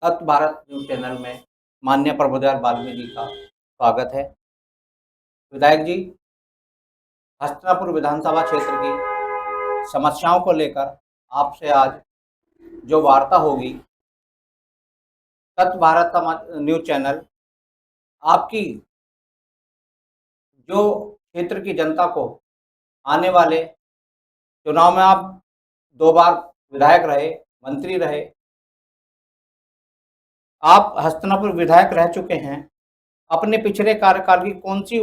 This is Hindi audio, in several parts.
तत् भारत न्यूज़ चैनल में माननीय प्रभुदयाल वाल्मीकि जी का स्वागत है। विधायक जी, हस्तिनापुर विधानसभा क्षेत्र की समस्याओं को लेकर आपसे आज जो वार्ता होगी, तत् भारत न्यूज़ चैनल आपकी जो क्षेत्र की जनता को आने वाले चुनाव में आप 2 बार विधायक रहे, मंत्री रहे, आप हस्तिनापुर विधायक रह चुके हैं। अपने पिछले कार्यकाल की कौन-सी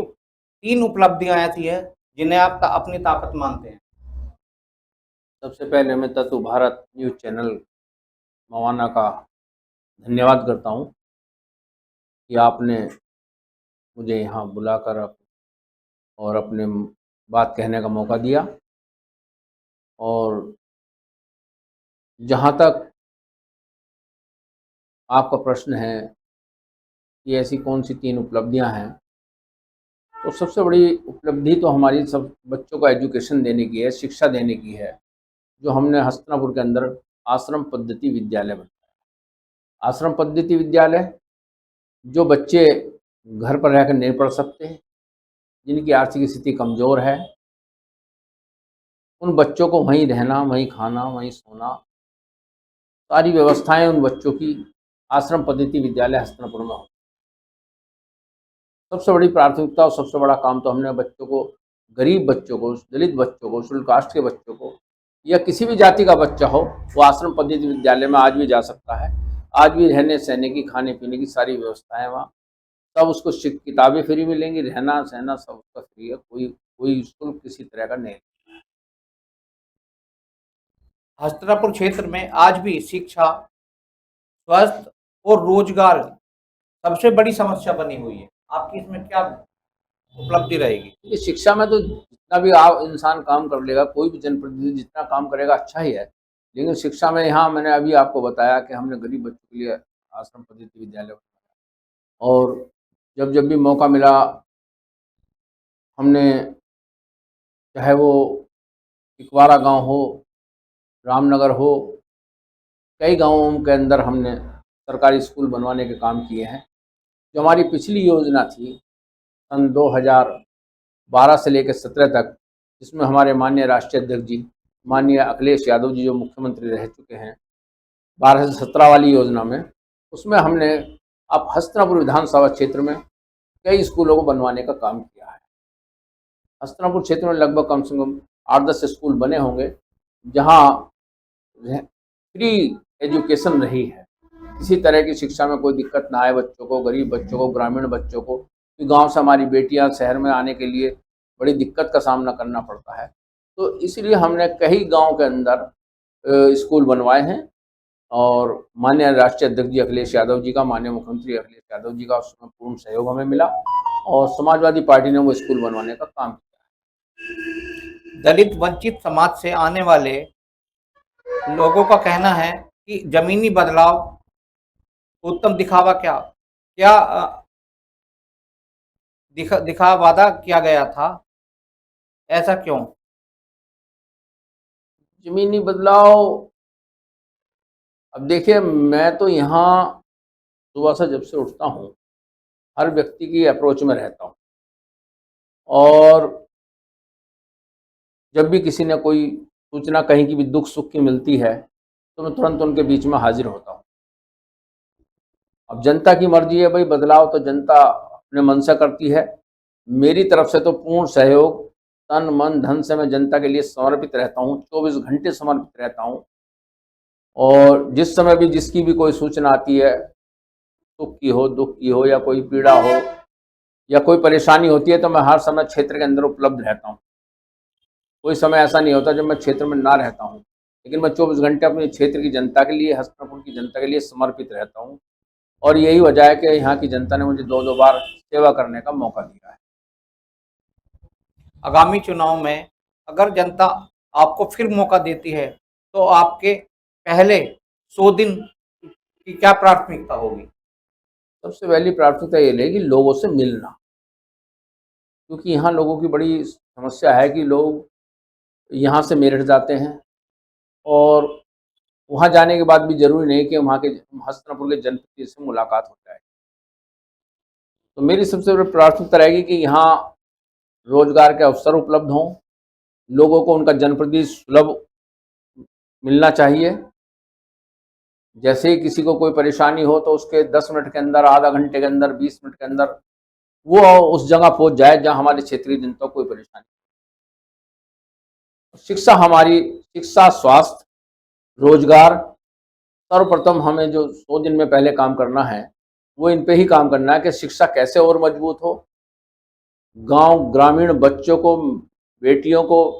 3 उपलब्धियाँ ऐसी हैं, जिन्हें आप अपनी ताकत मानते हैं? सबसे पहले मैं तत्व भारत न्यूज़ चैनल मवाना का धन्यवाद करता हूँ कि आपने मुझे यहाँ बुलाकर और अपने बात कहने का मौका दिया। और जहाँ तक आपका प्रश्न है कि ऐसी कौन सी 3 उपलब्धियाँ हैं, तो सबसे बड़ी उपलब्धि तो हमारी सब बच्चों को एजुकेशन देने की है, शिक्षा देने की है, जो हमने हस्तिनापुर के अंदर आश्रम पद्धति विद्यालय बनाया। आश्रम पद्धति विद्यालय जो बच्चे घर पर रहकर नहीं पढ़ सकते, जिनकी आर्थिक स्थिति कमज़ोर है, उन बच्चों को वहीं रहना, वहीं खाना, वहीं सोना, सारी व्यवस्थाएं उन बच्चों की आश्रम पद्धति विद्यालय हस्तिनापुर में हो। सबसे बड़ी प्राथमिकता और सबसे बड़ा काम तो हमने बच्चों को, गरीब बच्चों को, दलित बच्चों को, शेड्यूल कास्ट के बच्चों को, या किसी भी जाति का बच्चा हो, वो आश्रम पद्धति विद्यालय में आज भी जा सकता है। आज भी रहने सहने की, खाने पीने की सारी व्यवस्थाएं वहाँ, सब उसको किताबें फ्री मिलेंगी, रहना सहना सब उसका फ्री है, कोई कोई शुल्क किसी तरह का नहीं। हस्तिनापुर क्षेत्र में आज भी शिक्षा, स्वास्थ्य और रोजगार सबसे बड़ी समस्या बनी हुई है। आपकी इसमें क्या उपलब्धि रहेगी? ये शिक्षा में तो जितना भी आप इंसान काम कर लेगा, कोई भी जनप्रतिनिधि जितना काम करेगा अच्छा ही है, लेकिन शिक्षा में यहाँ मैंने अभी आपको बताया कि हमने गरीब बच्चों के लिए आश्रम पद्धति विद्यालय बनाया। और जब जब भी मौका मिला, हमने, चाहे वो इकवारा गांव हो, रामनगर हो, कई गांवों के अंदर हमने सरकारी स्कूल बनवाने के काम किए हैं। जो हमारी पिछली योजना थी सन 2012 से लेकर 17 तक, जिसमें हमारे माननीय राष्ट्रीय अध्यक्ष जी माननीय अखिलेश यादव जी जो मुख्यमंत्री रह चुके हैं, 12 से 17 वाली योजना में, उसमें हमने अब हस्तिनापुर विधानसभा क्षेत्र में कई स्कूलों को बनवाने का काम किया है। हस्तिनापुर क्षेत्र में लगभग कम से कम 8-10 स्कूल बने होंगे, जहाँ फ्री एजुकेशन रही है। किसी तरह की शिक्षा में कोई दिक्कत ना आए बच्चों को, गरीब बच्चों को, ग्रामीण बच्चों को, कि गांव से हमारी बेटियां शहर में आने के लिए बड़ी दिक्कत का सामना करना पड़ता है। तो इसलिए हमने कई गांव के अंदर स्कूल बनवाए हैं। और माननीय राष्ट्रीय अध्यक्ष जी अखिलेश यादव जी का, माननीय मुख्यमंत्री अखिलेश यादव जी का उसमें पूर्ण सहयोग हमें मिला, और समाजवादी पार्टी ने वो स्कूल बनवाने का काम किया। दलित वंचित समाज से आने वाले लोगों का कहना है कि जमीनी बदलाव उत्तम दिखावा क्या क्या दिखा वादा किया गया था, ऐसा क्यों? जमीनी बदलाव, अब देखिए, मैं तो यहाँ सुबह से जब से उठता हूँ, हर व्यक्ति की अप्रोच में रहता हूँ, और जब भी किसी ने कोई सूचना कहीं की भी दुख सुख की मिलती है, तो मैं तुरंत उनके बीच में हाजिर होता हूँ। अब जनता की मर्जी है भाई, बदलाव तो जनता अपने मन से करती है। मेरी तरफ से तो पूर्ण सहयोग, तन मन धन से मैं जनता के लिए समर्पित रहता हूँ, 24 घंटे समर्पित रहता हूँ। और जिस समय भी जिसकी भी कोई सूचना आती है, सुख की हो, दुख की हो, या कोई पीड़ा हो, या कोई परेशानी होती है, तो मैं हर समय क्षेत्र के अंदर उपलब्ध रहता हूँ। कोई समय ऐसा नहीं होता जब मैं क्षेत्र में ना रहता हूँ, लेकिन मैं 24 घंटे अपने क्षेत्र की जनता के लिए, हस्तिनापुर की जनता के लिए समर्पित रहता हूँ। और यही वजह है कि यहाँ की जनता ने मुझे 2-2 बार सेवा करने का मौका दिया है। आगामी चुनाव में अगर जनता आपको फिर मौका देती है, तो आपके पहले 100 दिन की क्या प्राथमिकता होगी? सबसे पहली प्राथमिकता ये रहेगी लोगों से मिलना, क्योंकि यहाँ लोगों की बड़ी समस्या है कि लोग यहाँ से मेरठ जाते हैं, और वहाँ जाने के बाद भी जरूरी नहीं कि वहाँ के हस्तिनापुर के जनप्रतिनिधि से मुलाकात हो जाए। तो मेरी सबसे बड़ी प्राथमिकता रहेगी कि यहाँ रोजगार के अवसर उपलब्ध हों, लोगों को उनका जनप्रतिनिधि सुलभ मिलना चाहिए। जैसे ही किसी को कोई परेशानी हो तो उसके 10 मिनट के अंदर, आधा घंटे के अंदर, 20 मिनट के अंदर वो उस जगह पहुंच जाए जहां हमारे क्षेत्रीय जनता को कोई परेशानी। शिक्षा हमारी, शिक्षा, स्वास्थ्य, रोजगार, सर्वप्रथम हमें जो 100 दिन में पहले काम करना है वो इन पे ही काम करना है कि शिक्षा कैसे और मजबूत हो, गांव ग्रामीण बच्चों को, बेटियों को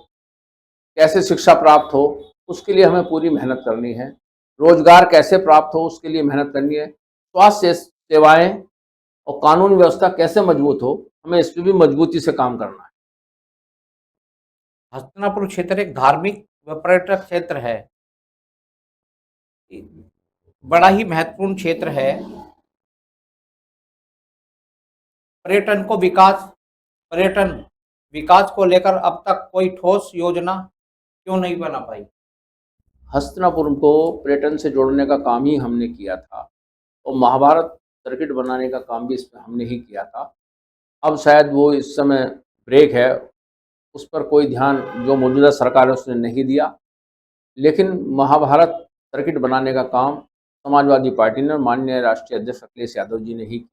कैसे शिक्षा प्राप्त हो, उसके लिए हमें पूरी मेहनत करनी है। रोजगार कैसे प्राप्त हो, उसके लिए मेहनत करनी है। स्वास्थ्य सेवाएं और कानून व्यवस्था कैसे मजबूत हो, हमें इस पर भी मजबूती से काम करना है। हस्तिनापुर क्षेत्र एक धार्मिक व पर्यटक क्षेत्र है, बड़ा ही महत्वपूर्ण क्षेत्र है। पर्यटन विकास को लेकर अब तक कोई ठोस योजना क्यों नहीं बना पाई? हस्तिनापुर को पर्यटन से जोड़ने का काम ही हमने किया था और महाभारत सर्किट बनाने का काम भी इसमें हमने ही किया था। अब शायद वो इस समय ब्रेक है, उस पर कोई ध्यान जो मौजूदा सरकार है उसने नहीं दिया। लेकिन महाभारत सर्किट बनाने का काम समाजवादी पार्टी ने, माननीय राष्ट्रीय अध्यक्ष अखिलेश यादव जी ने ही किया।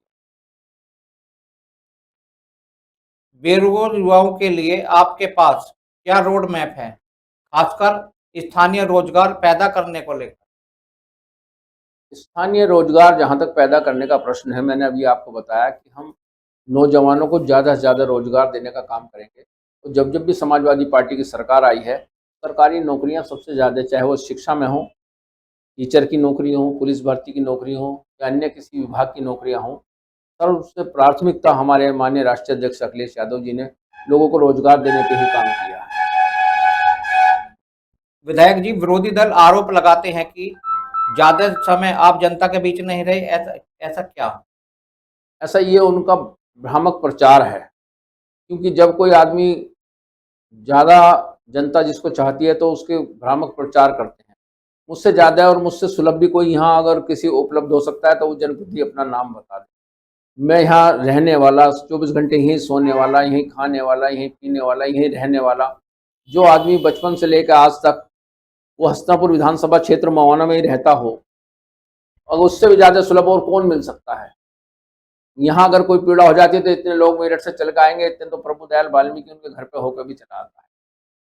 बेरोजगार युवाओं के लिए आपके पास क्या रोड मैप है, खासकर स्थानीय रोजगार पैदा करने को लेकर? स्थानीय रोजगार जहाँ तक पैदा करने का प्रश्न है, मैंने अभी आपको बताया कि हम नौजवानों को ज़्यादा से ज़्यादा रोजगार देने का काम करेंगे। तो जब जब भी समाजवादी पार्टी की सरकार आई है, सरकारी नौकरियां सबसे ज़्यादा, चाहे वो शिक्षा में हो, टीचर की नौकरी हो, पुलिस भर्ती की नौकरी हो या अन्य किसी विभाग की नौकरियां हो, सर्वसे प्राथमिकता हमारे माननीय राष्ट्रीय अध्यक्ष अखिलेश यादव जी ने लोगों को रोजगार देने पे ही काम किया है। विधायक जी, विरोधी दल आरोप लगाते हैं कि ज्यादा समय आप जनता के बीच नहीं रहे, ऐसा क्या? ऐसा ये उनका भ्रामक प्रचार है, क्योंकि जब कोई आदमी ज़्यादा जनता जिसको चाहती है तो उसके भ्रामक प्रचार करते हैं। मुझसे ज़्यादा और मुझसे सुलभ भी कोई यहाँ अगर किसी उपलब्ध हो सकता है तो वो जनप्रतिनिधि अपना नाम बता दे। मैं यहाँ रहने वाला, 24 घंटे यहीं सोने वाला, यहीं खाने वाला, यहीं पीने वाला, यहीं रहने वाला, जो आदमी बचपन से लेकर आज तक वो हस्तिनापुर विधानसभा क्षेत्र मवाना में ही रहता हो, और उससे भी ज़्यादा सुलभ और कौन मिल सकता है। यहाँ अगर कोई पीड़ा हो जाती है तो इतने लोग मेरठ से चल के आएंगे, इतने तो प्रभु दयाल वाल्मीकि उनके घर पे होकर भी चला आता है।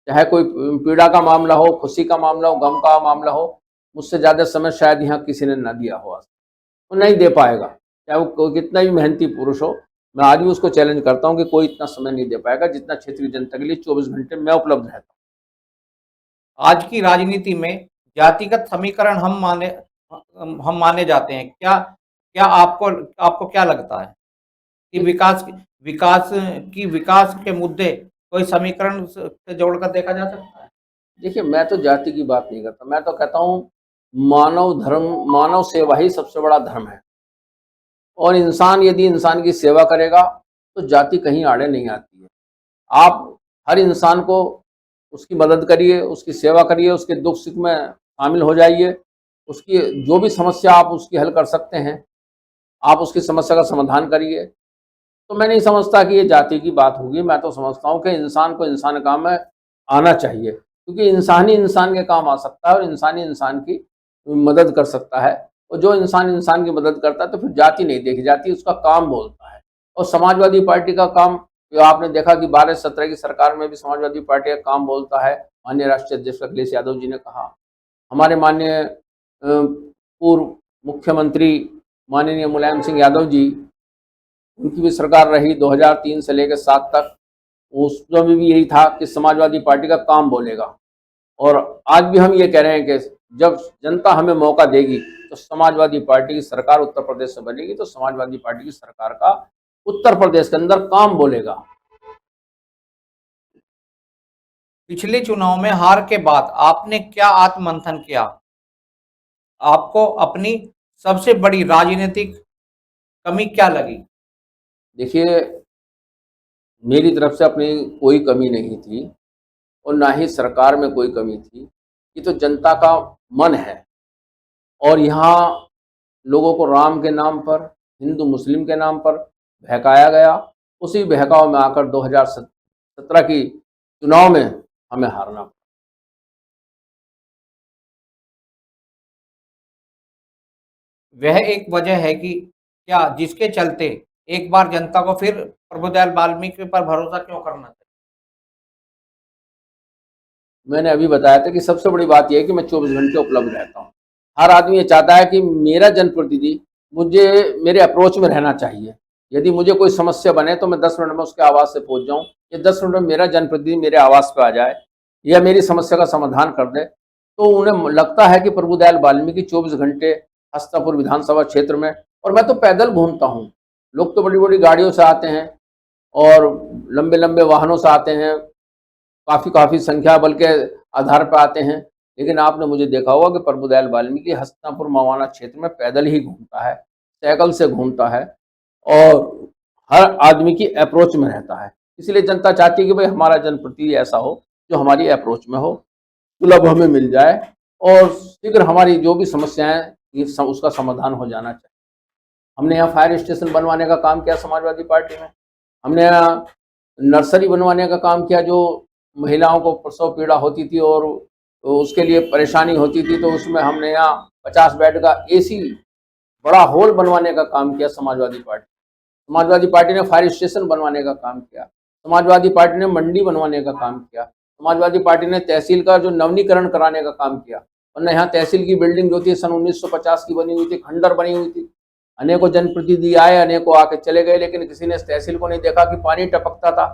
चाहे कोई पीड़ा का मामला हो, खुशी का मामला हो, गम का मामला हो, मुझसे ज़्यादा समय शायद यहाँ किसी ने ना दिया हो, वो नहीं दे पाएगा, चाहे वो कितना भी मेहनती पुरुष हो। मैं आज भी उसको चैलेंज करता हूँ कि कोई इतना समय नहीं दे पाएगा जितना क्षेत्रीय जनता के लिए 24 घंटे मैं उपलब्ध रहता हूँ। आज की राजनीति में जातिगत समीकरण हम माने जाते हैं। क्या क्या आपको क्या लगता है कि विकास के मुद्दे कोई समीकरण से जोड़कर देखा जा सकता है? देखिए, मैं तो जाति की बात नहीं करता, मैं तो कहता हूँ मानव धर्म, मानव सेवा ही सबसे बड़ा धर्म है। और इंसान यदि इंसान की सेवा करेगा तो जाति कहीं आड़े नहीं आती है। आप हर इंसान को उसकी मदद करिए, उसकी सेवा करिए, उसके दुख सुख में शामिल हो जाइए, उसकी जो भी समस्या आप उसकी हल कर सकते हैं, आप उसकी समस्या का समाधान करिए। तो मैं नहीं समझता कि ये जाति की बात होगी। मैं तो समझता हूँ कि इंसान को इंसान काम में आना चाहिए, क्योंकि इंसान ही इंसान के काम आ सकता है और इंसान ही इंसान की मदद कर सकता है। और जो इंसान इंसान की मदद करता है तो फिर जाति नहीं देखी जाती, उसका काम बोलता है। और समाजवादी पार्टी का काम, जो आपने देखा कि 12-17 की सरकार में भी समाजवादी पार्टी का काम बोलता है। माननीय राष्ट्रीय अध्यक्ष अखिलेश यादव जी ने कहा, हमारे माननीय पूर्व मुख्यमंत्री माननीय मुलायम सिंह यादव जी, उनकी भी सरकार रही 2003 से लेकर 7 तक, उसमें भी यही था कि समाजवादी पार्टी का काम बोलेगा। और आज भी हम ये कह रहे हैं कि जब जनता हमें मौका देगी तो समाजवादी पार्टी की सरकार उत्तर प्रदेश से बनेगी, तो समाजवादी पार्टी की सरकार का उत्तर प्रदेश के अंदर काम बोलेगा। पिछले चुनाव में हार के बाद आपने क्या आत्ममंथन किया? आपको अपनी सबसे बड़ी राजनीतिक कमी क्या लगी? देखिए, मेरी तरफ से अपनी कोई कमी नहीं थी और ना ही सरकार में कोई कमी थी। ये तो जनता का मन है और यहाँ लोगों को राम के नाम पर, हिंदू मुस्लिम के नाम पर बहकाया गया। उसी बहकाव में आकर 2017 की चुनाव में हमें हारना पड़ा। वह एक वजह है कि क्या जिसके चलते एक बार जनता को फिर प्रभुदयाल वाल्मीकि पर भरोसा क्यों करना चाहिए? मैंने अभी बताया था कि सबसे बड़ी बात यह है कि मैं 24 घंटे उपलब्ध रहता हूँ। हर आदमी ये चाहता है कि मेरा जनप्रतिनिधि मुझे मेरे अप्रोच में रहना चाहिए। यदि मुझे कोई समस्या बने तो मैं 10 मिनट में उसके आवाज़ से पहुंच जाऊं, या 10 मिनट में मेरा जनप्रतिनिधि मेरे आवास पे आ जाए या मेरी समस्या का समाधान कर दे, तो उन्हें लगता है कि प्रभुदयाल वाल्मीकि 24 घंटे हस्तिनापुर विधानसभा क्षेत्र में। और मैं तो पैदल घूमता हूँ, लोग तो बड़ी बड़ी गाड़ियों से आते हैं और लंबे लंबे वाहनों से आते हैं, काफ़ी संख्या बल के आधार पर आते हैं। लेकिन आपने मुझे देखा होगा कि प्रभुदयाल वाल्मीकि हस्तिनापुर मवाना क्षेत्र में पैदल ही घूमता है, साइकिल से घूमता है और हर आदमी की अप्रोच में रहता है। इसलिए जनता चाहती है कि भाई हमारा जनप्रतिनिधि ऐसा हो जो हमारी अप्रोच में हो, सुलभ हमें मिल जाए और शीघ्र हमारी जो भी समस्याएं उसका समाधान हो जाना चाहिए। हमने यहाँ फायर स्टेशन बनवाने का काम किया समाजवादी पार्टी में। हमने यहाँ नर्सरी बनवाने का काम किया, जो महिलाओं को प्रसव पीड़ा होती थी और उसके लिए परेशानी होती थी, तो उसमें हमने यहाँ 50 बेड का एसी बड़ा हॉल बनवाने का काम किया समाजवादी पार्टी। समाजवादी पार्टी ने फायर स्टेशन बनवाने का काम किया। समाजवादी पार्टी ने मंडी बनवाने का काम किया। समाजवादी पार्टी ने तहसील का जो नवीनीकरण कराने का काम किया। वरना यहाँ तहसील की बिल्डिंग जो थी सन 1950 की बनी हुई थी, खंडर बनी हुई थी। अनेकों जनप्रतिनिधि आए, अनेकों आके चले गए, लेकिन किसी ने इस तहसील को नहीं देखा कि पानी टपकता था।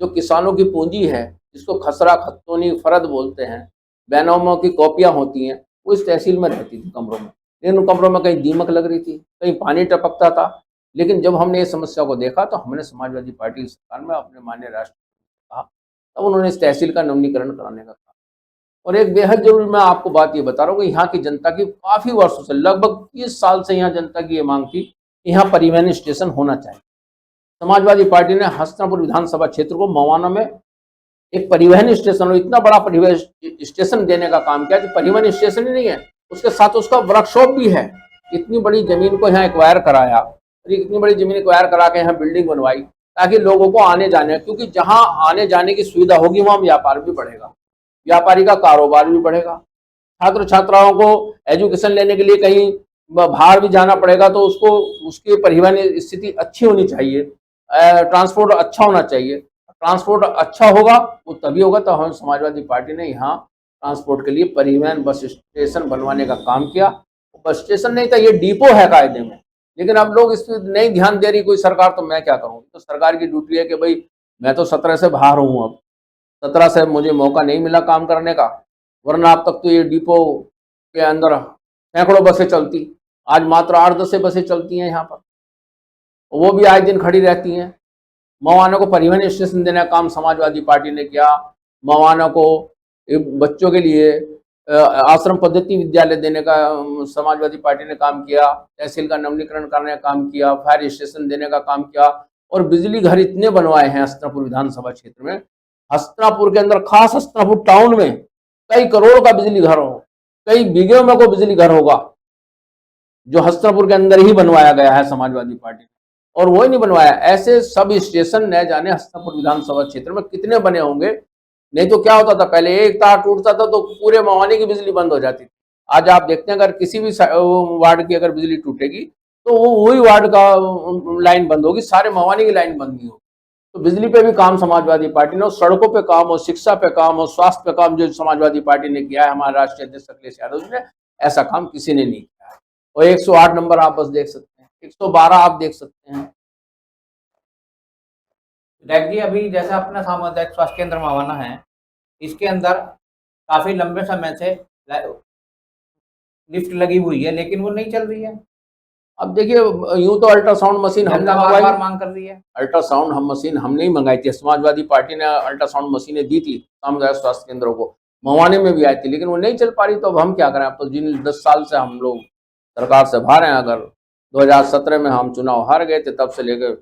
जो किसानों की पूंजी है, जिसको खसरा खतौनी फरद बोलते हैं, बैनामों की कॉपियां होती हैं, वो इस तहसील में रहती थी कमरों में। लेकिन उन कमरों में कहीं दीमक लग रही थी, कहीं पानी टपकता था। लेकिन जब हमने इस समस्या को देखा तो हमने समाजवादी पार्टी की सरकार में अपने माननीय राष्ट्रपति को कहा, तब उन्होंने इस तहसील का नवीनीकरण कराने का कहा। और एक बेहद जरूरी मैं आपको बात ये बता रहा हूँ कि यहाँ की जनता की काफी वर्षों से, लगभग 30 साल से यहाँ जनता की ये मांग थी कि यहाँ परिवहन स्टेशन होना चाहिए। समाजवादी पार्टी ने हस्तिनापुर विधानसभा क्षेत्र को मवाना में एक परिवहन स्टेशन और इतना बड़ा परिवहन स्टेशन देने का काम किया कि परिवहन स्टेशन ही नहीं है, उसके साथ उसका वर्कशॉप भी है। इतनी बड़ी जमीन को यहाँ एक्वायर कराया, इतनी बड़ी जमीन एक्वायर करा के यहाँ बिल्डिंग बनवाई ताकि लोगों को आने जाने, क्योंकि जहाँ आने जाने की सुविधा होगी वहाँ व्यापार भी बढ़ेगा, व्यापारी का कारोबार भी बढ़ेगा। छात्र छात्राओं को एजुकेशन लेने के लिए कहीं बाहर भी जाना पड़ेगा तो उसको उसकी परिवहन स्थिति अच्छी होनी चाहिए, ट्रांसपोर्ट अच्छा होना चाहिए। ट्रांसपोर्ट अच्छा होगा वो तभी होगा तो हम समाजवादी पार्टी ने यहाँ ट्रांसपोर्ट के लिए परिवहन बस स्टेशन बनवाने का काम किया। बस स्टेशन नहीं था, ये डिपो है कायदे में, लेकिन अब लोग इस पर नहीं ध्यान दे रही कोई सरकार, तो मैं क्या करूँ। तो सरकार की ड्यूटी है कि भाई मैं तो 17 से बाहर हूँ, अब 17 से मुझे मौका नहीं मिला काम करने का, वरना अब तक तो ये डिपो के अंदर सैकड़ों बसें चलती, आज मात्र 8-10 बसें चलती हैं यहाँ पर, वो भी आए दिन खड़ी रहती हैं। मवाना को परिवहन स्टेशन देने का काम समाजवादी पार्टी ने किया। मवाना को बच्चों के लिए आश्रम पद्धति विद्यालय देने का समाजवादी पार्टी ने काम किया। तहसील का नवीनीकरण करने का काम किया, फायर स्टेशन देने का काम किया और बिजली घर इतने बनवाए हैं हस्तिनापुर विधानसभा क्षेत्र में। हस्तिनापुर के अंदर, खास हस्तिनापुर टाउन में कई करोड़ का बिजली घर हो, कई बीघे में को बिजली घर होगा, जो हस्तिनापुर के अंदर ही बनवाया गया है समाजवादी पार्टी ने। और वो ही नहीं बनवाया, ऐसे सब स्टेशन न जाने हस्तिनापुर विधानसभा क्षेत्र में कितने बने होंगे। नहीं तो क्या होता था, पहले एक तार टूटता था तो पूरे मवानी की बिजली बंद हो जाती थी। आज आप देखते हैं अगर किसी भी वार्ड की अगर बिजली टूटेगी तो वो वही वार्ड का लाइन बंद होगी, सारे मवानी की लाइन बंद नहीं होगी। तो बिजली पे भी काम समाजवादी पार्टी ने, सड़कों पे काम हो, शिक्षा पे काम हो, स्वास्थ्य पे काम जो समाजवादी पार्टी ने किया है, हमारे राष्ट्रीय अध्यक्ष अखिलेश यादव जी ने, ऐसा काम किसी ने नहीं किया है। और 108 नंबर आप बस देख सकते हैं, 112 आप देख सकते हैं। विधायक जी, अभी जैसा अपना सामुदायिक स्वास्थ्य केंद्र मवाना है, इसके अंदर काफी लंबे समय से लिफ्ट लगी हुई है लेकिन वो नहीं चल रही है। अब देखिए, यूं तो अल्ट्रासाउंड मशीन हमने जनता मंगवाई, बार-बार मांग कर रही है। अल्ट्रासाउंड हम मशीन हमने ही मंगाई थी, समाजवादी पार्टी ने अल्ट्रासाउंड मशीनें दी थी सामुदायिक स्वास्थ्य केंद्रों को, मवाने में भी आई थी, लेकिन वो नहीं चल पा रही। तो अब हम क्या करें, अब तो जिन 10 साल से हम लोग सरकार से बाहर हैं, अगर 2017 में हम चुनाव हार गए थे, तब से लेकर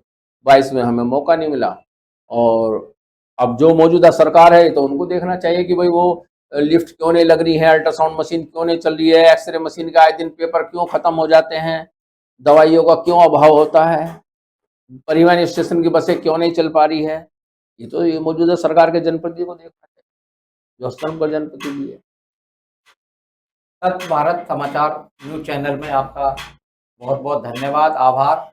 22 में हमें मौका नहीं मिला। और अब जो मौजूदा सरकार है तो उनको देखना चाहिए कि भाई वो लिफ्ट क्यों नहीं लग रही है, अल्ट्रासाउंड मशीन क्यों नहीं चल रही है, एक्सरे मशीन का आए दिन पेपर क्यों खत्म हो जाते हैं, दवाइयों का क्यों अभाव होता है, परिवहन स्टेशन की बसें क्यों नहीं चल पा रही है। ये मौजूदा सरकार के जनप्रतिनिधि को देखना चाहिए, जो हस्तन जनप्रतिनिधि है। सत्य भारत समाचार न्यूज चैनल में आपका बहुत बहुत धन्यवाद, आभार।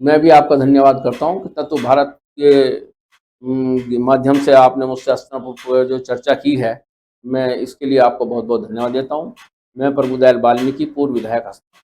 मैं भी आपका धन्यवाद करता हूं कि तत्व भारत के माध्यम से आपने मुझसे हस्तनापुर पर जो चर्चा की है, मैं इसके लिए आपको बहुत बहुत धन्यवाद देता हूं। मैं प्रभुदयाल वाल्मीकि, पूर्व विधायक हस्तनापुर।